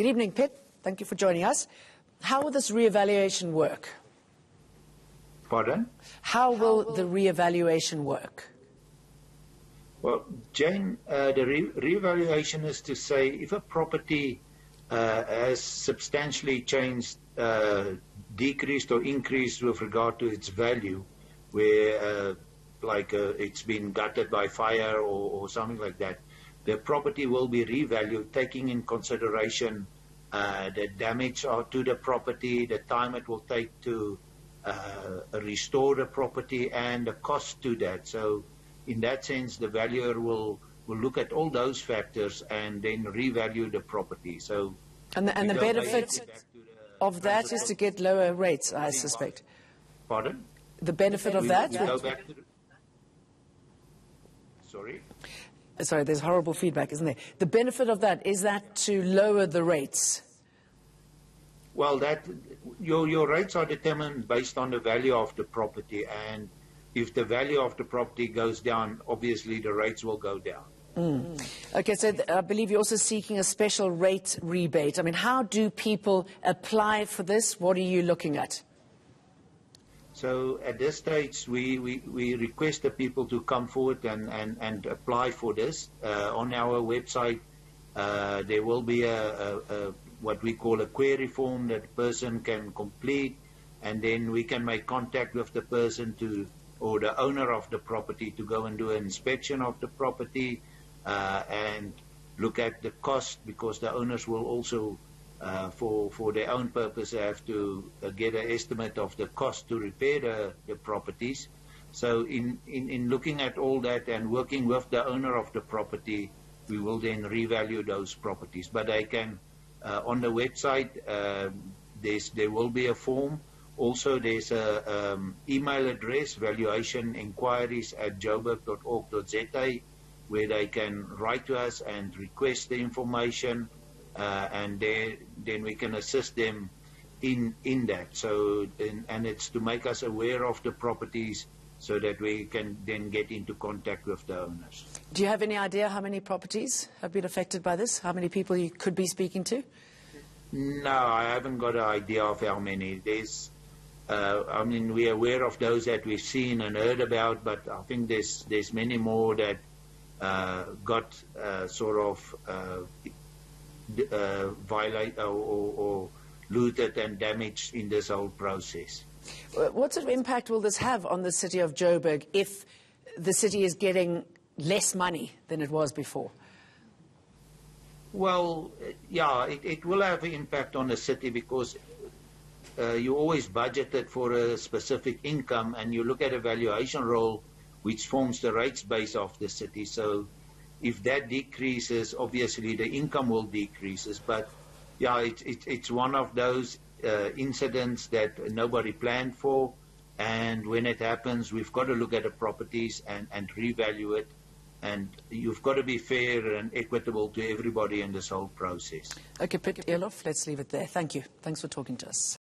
Good evening, Pitt. Thank you for joining us. How will this reevaluation work? Pardon? How will the reevaluation work? Well, Jane, the reevaluation is to say if a property has substantially changed, decreased or increased with regard to its value, where it's been gutted by fire or something like that, the property will be revalued, taking in consideration the damage to the property, the time it will take to restore the property, and the cost to that. So in that sense, the valuer will look at all those factors and then revalue the property. So and the benefit of that is to get lower rates, I suspect. Pardon? The benefit of that? Go back to Sorry? Sorry, there's horrible feedback, isn't there? The benefit of that, is that to lower the rates? Well, your rates are determined based on the value of the property, and if the value of the property goes down, obviously the rates will go down. Okay, so I believe you're also seeking a special rate rebate. I mean, how do people apply for this? What are you looking at? So at this stage, we request the people to come forward and apply for this. On our website, there will be what we call a query form that the person can complete, and then we can make contact with the person or the owner of the property to go and do an inspection of the property and look at the cost, because the owners will also for their own purpose have to get an estimate of the cost to repair the properties. So in looking at all that and working with the owner of the property, we will then revalue those properties. But I can on the website there will be a form. Also there's a email address, valuationenquiries@joburg.org.za, where they can write to us and request the information, and then we can assist them in that. So and it's to make us aware of the properties so that we can then get into contact with the owners. Do you have any idea how many properties have been affected by this? How many people you could be speaking to? No, I haven't got an idea of how many. There's I mean, we're aware of those that we've seen and heard about, but I think there's many more that got sort of violated or looted and damaged in this whole process. What sort of impact will this have on the city of Joburg if the city is getting less money than it was before? Well, yeah, it will have an impact on the city, because you always budgeted for a specific income, and you look at a valuation roll which forms the rates base of the city. So if that decreases, obviously the income will decrease. But yeah, it's one of those incidents that nobody planned for, and when it happens, we've got to look at the properties and revalue it, and you've got to be fair and equitable to everybody in this whole process. Okay, Pitt Eloff, let's leave it there. Thank you. Thanks for talking to us.